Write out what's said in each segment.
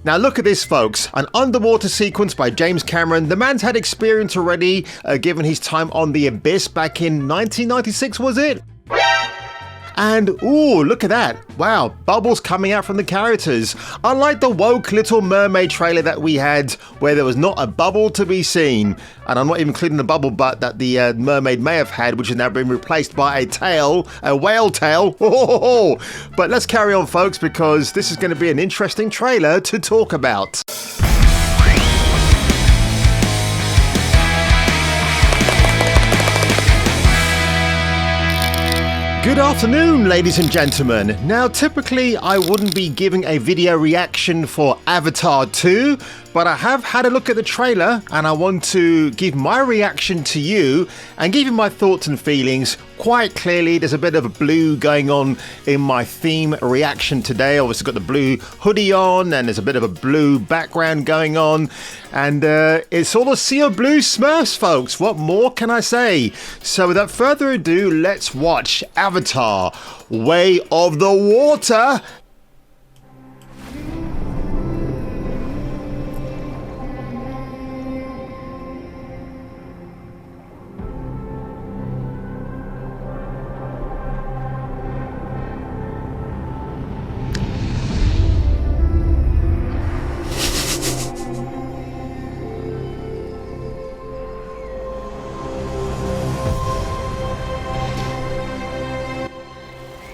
Now look at this, folks. An underwater sequence by James Cameron. The man's had experience already, given his time on The Abyss back in 1996, was it? And ooh, look at that. Wow, bubbles coming out from the characters. Unlike the woke Little Mermaid trailer that we had, where there was not a bubble to be seen. And I'm not even including the bubble butt that the mermaid may have had, which has now been replaced by a tail, a whale tail. But let's carry on, folks, because this is going to be an interesting trailer to talk about. Good afternoon, ladies and gentlemen. Now, typically I wouldn't be giving a video reaction for Avatar 2, but I have had a look at the trailer and I want to give my reaction to you and give you my thoughts and feelings. Quite clearly, there's a bit of a blue going on in my theme reaction today. Obviously got the blue hoodie on and there's a bit of a blue background going on. And it's all a sea of blue Smurfs, folks. What more can I say? So without further ado, let's watch Avatar: Way of the Water.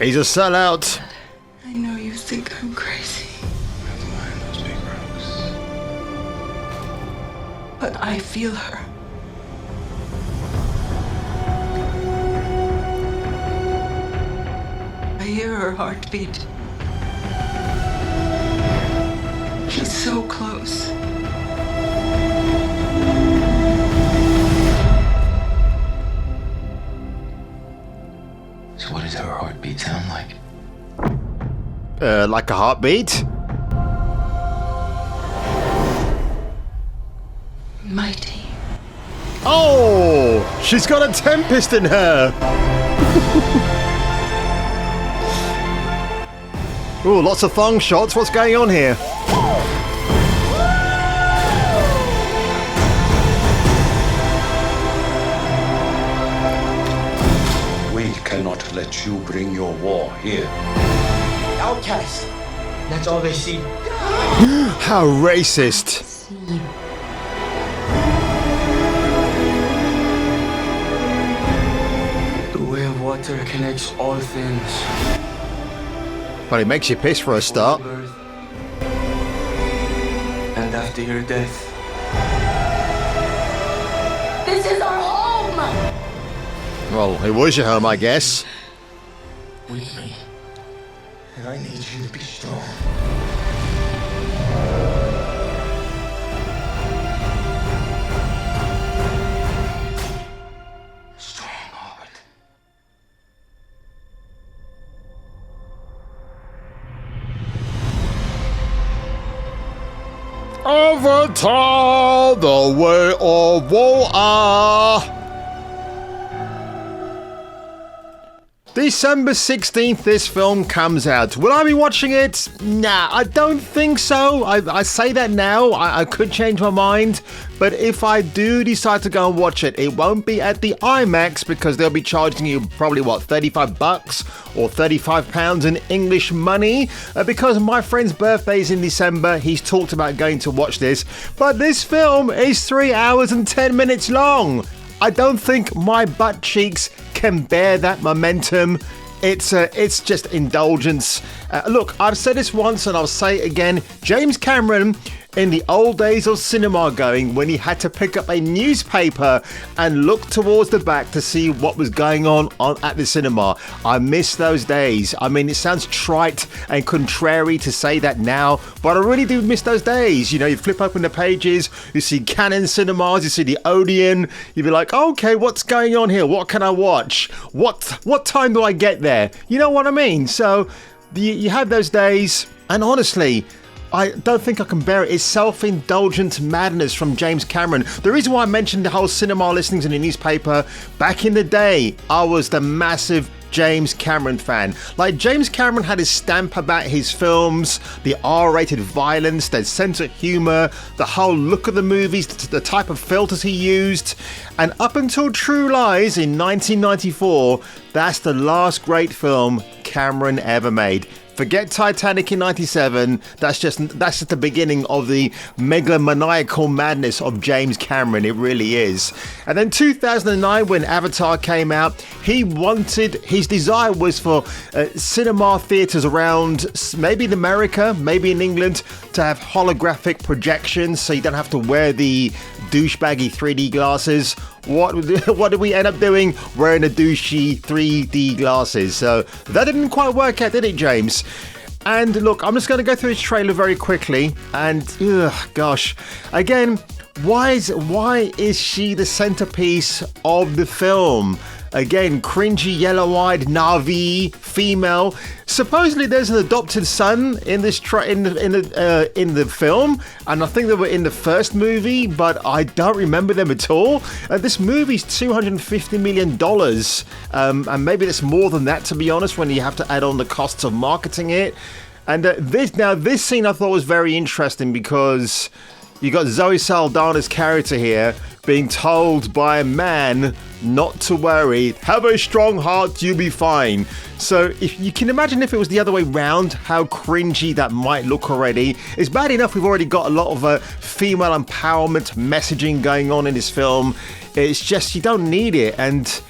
He's a sellout. I know you think I'm crazy. Never mind those big rocks. But I feel her. I hear her heartbeat. She's so close. So what does her heartbeat sound like? Like a heartbeat? Mighty. Oh, she's got a tempest in her. Ooh, lots of thong shots. What's going on here? We cannot let you bring your war here. Outcast. That's all they see. How racist. The way of water connects all things. But it makes you piss for a start. Birth and after your death. This is our home! Well, it was your home, I guess. With me. And I need you to be strong. Strong heart. Avatar: The Way of Water. December 16th, this film comes out. Will I be watching it? Nah, I don't think so. I say that now. I could change my mind. But if I do decide to go and watch it, it won't be at the IMAX because they'll be charging you probably, what, $35 or £35 in English money. Because my friend's birthday is in December, he's talked about going to watch this. But this film is 3 hours and 10 minutes long. I don't think my butt cheeks can bear that momentum. It's just indulgence. Look, I've said this once and I'll say it again. James Cameron, in the old days of cinema going, when he had to pick up a newspaper and look towards the back to see what was going on at the cinema. I miss those days. I mean, it sounds trite and contrary to say that now, but I really do miss those days. You know, you flip open the pages, you see Canon Cinemas, you see the Odeon, you'd be like, okay, what's going on here? What can I watch? What time do I get there? You know what I mean? So you have those days, and honestly, I don't think I can bear it. It's self-indulgent madness from James Cameron. The reason why I mentioned the whole cinema listings in the newspaper, back in the day, I was the massive James Cameron fan. Like, James Cameron had his stamp about his films, the R-rated violence, the sense of humor, the whole look of the movies, the type of filters he used. And up until True Lies in 1994, that's the last great film Cameron ever made. Forget Titanic in 97. That's just the beginning of the megalomaniacal madness of James Cameron. It really is. And then 2009, when Avatar came out, his desire was for cinema theaters around, maybe in America, maybe in England, to have holographic projections, so you don't have to wear the douchebaggy 3D glasses. What did we end up doing? Wearing the douchey 3D glasses. So that didn't quite work out, did it, James? And look, I'm just going to go through this trailer very quickly. And gosh, again, why is she the centerpiece of the film? Again, cringy, yellow-eyed Na'vi female. Supposedly, there's an adopted son in this in the film, and I think they were in the first movie, but I don't remember them at all. This movie's $250 million, and maybe it's more than that, to be honest, when you have to add on the costs of marketing it. And this scene I thought was very interesting because you got Zoe Saldana's character here being told by a man not to worry, have a strong heart, you'll be fine. So if you can imagine if it was the other way round, how cringy that might look already. It's bad enough we've already got a lot of female empowerment messaging going on in this film. It's just, you don't need it. And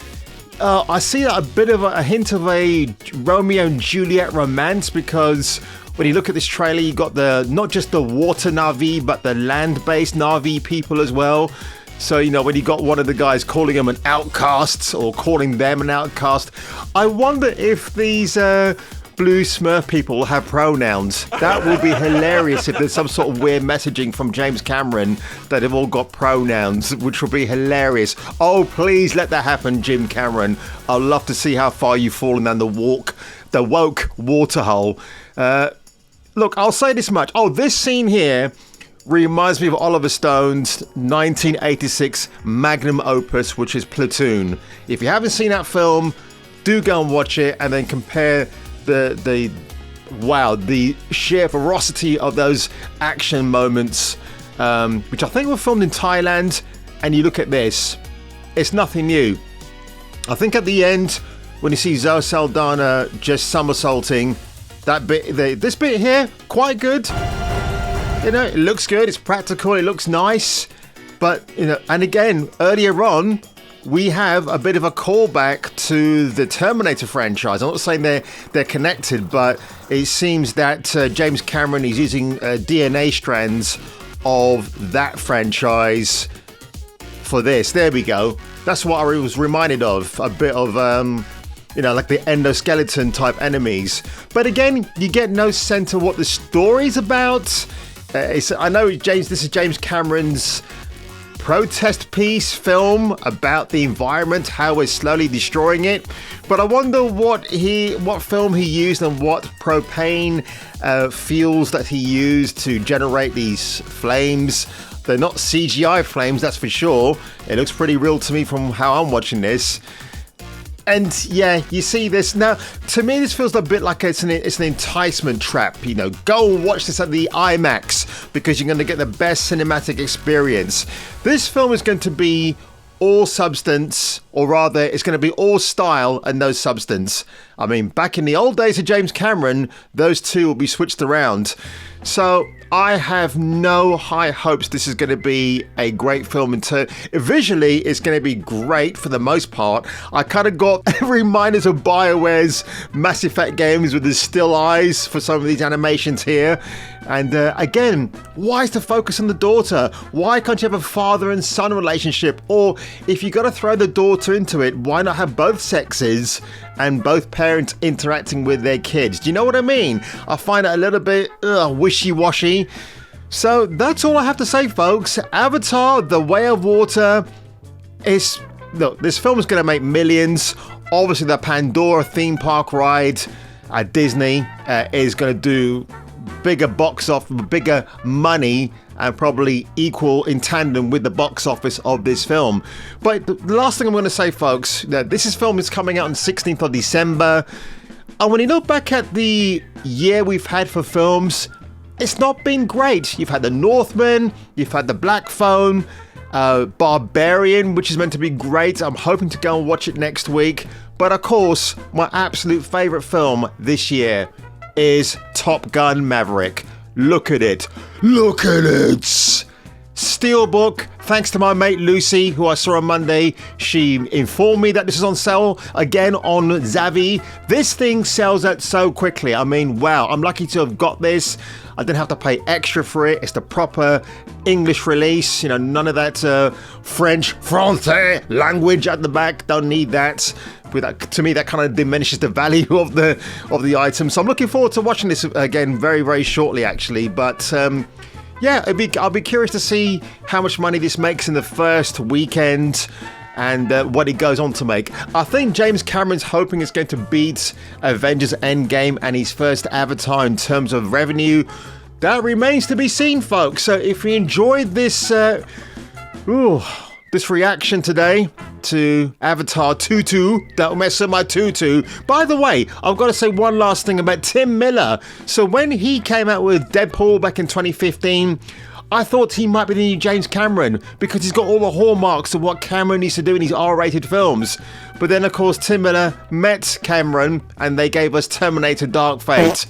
I see a bit of a hint of a Romeo and Juliet romance, because when you look at this trailer, you got not just the water Na'vi, but the land-based Na'vi people as well. So, when you got one of the guys calling him an outcast or calling them an outcast, I wonder if these blue Smurf people have pronouns. That would be hilarious if there's some sort of weird messaging from James Cameron that they've all got pronouns, which would be hilarious. Oh, please let that happen, Jim Cameron. I'd love to see how far you've fallen down the woke waterhole. Look, I'll say this much. Oh, this scene here reminds me of Oliver Stone's 1986 magnum opus, which is Platoon. If you haven't seen that film, do go and watch it and then compare the sheer ferocity of those action moments, which I think were filmed in Thailand. And you look at this, it's nothing new. I think at the end, when you see Zoe Saldana just somersaulting, this bit here, quite good. It looks good, it's practical, it looks nice. But, and again, earlier on, we have a bit of a callback to the Terminator franchise. I'm not saying they're connected, but it seems that James Cameron is using DNA strands of that franchise for this. There we go. That's what I was reminded of. A bit of, like the endoskeleton type enemies. But again, you get no sense of what the story's about. I know this is James Cameron's protest piece film about the environment, how we're slowly destroying it. But I wonder what film he used and what propane fuels that he used to generate these flames. They're not CGI flames, that's for sure. It looks pretty real to me from how I'm watching this. And yeah, you see this now. To me, this feels a bit like it's an enticement trap. Go and watch this at the IMAX because you're going to get the best cinematic experience. This film is going to be all substance, or rather, it's going to be all style and no substance. I mean, back in the old days of James Cameron, those two will be switched around. So I have no high hopes this is going to be a great film. Visually, it's going to be great for the most part. I kind of got reminders of BioWare's Mass Effect games with the still eyes for some of these animations here. And again, why is the focus on the daughter? Why can't you have a father and son relationship? Or if you got to throw the daughter into it, why not have both sexes and both parents interacting with their kids? Do you know what I mean? I find it a little bit wishy-washy. So that's all I have to say, folks. Avatar: The Way of Water is... Look, this film is going to make millions. Obviously, the Pandora theme park ride at Disney is going to do bigger box office, bigger money, and probably equal in tandem with the box office of this film. But the last thing I'm going to say, folks, that this film is coming out on 16th of December. And when you look back at the year we've had for films, it's not been great. You've had The Northman, you've had The Black Phone, Barbarian, which is meant to be great. I'm hoping to go and watch it next week. But of course, my absolute favourite film this year is Top Gun Maverick. Look at it. Look at it. Steelbook, thanks to my mate Lucy, who I saw on Monday. She informed me that this is on sale again on Zavi. This thing sells out so quickly. I mean, wow, I'm lucky to have got this. I didn't have to pay extra for it. It's the proper English release. You know, none of that French, Francais language at the back. Don't need that. With that, to me, that kind of diminishes the value of the item. So I'm looking forward to watching this again very, very shortly, actually. But yeah, I'll be curious to see how much money this makes in the first weekend and what it goes on to make. I think James Cameron's hoping it's going to beat Avengers Endgame and his first Avatar in terms of revenue. That remains to be seen, folks. So if you enjoyed this this reaction today to Avatar Tutu, don't mess up my tutu. By the way, I've got to say one last thing about Tim Miller. So when he came out with Deadpool back in 2015, I thought he might be the new James Cameron because he's got all the hallmarks of what Cameron needs to do in his R-rated films. But then, of course, Tim Miller met Cameron and they gave us Terminator Dark Fate.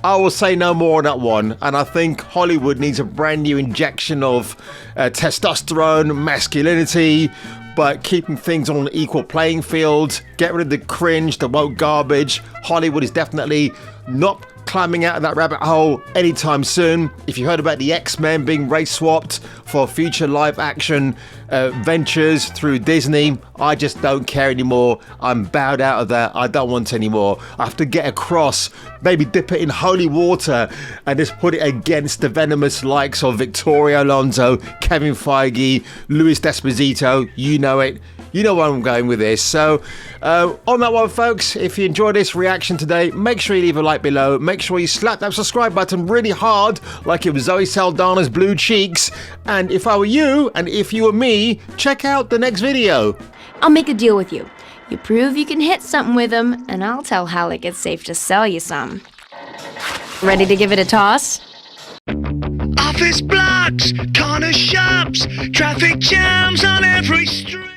I will say no more on that one, and I think Hollywood needs a brand new injection of testosterone, masculinity, but keeping things on an equal playing field. Get rid of the cringe, the woke garbage. Hollywood is definitely not climbing out of that rabbit hole anytime soon. If you heard about the X-Men being race swapped for future live action ventures through Disney, I just don't care anymore. I'm bowed out of that. I don't want any more. I have to get across, maybe dip it in holy water and just put it against the venomous likes of Victoria Alonso, Kevin Feige, Luis Desposito. You know it. You know where I'm going with this. So on that one, folks, if you enjoyed this reaction today, make sure you leave a like below. Make sure you slap that subscribe button really hard, like it was Zoe Saldana's blue cheeks. And if I were you, and if you were me, check out the next video. I'll make a deal with you. You prove you can hit something with them, and I'll tell Halleck it's safe to sell you some. Ready to give it a toss? Office blocks, corner shops, traffic jams on every street.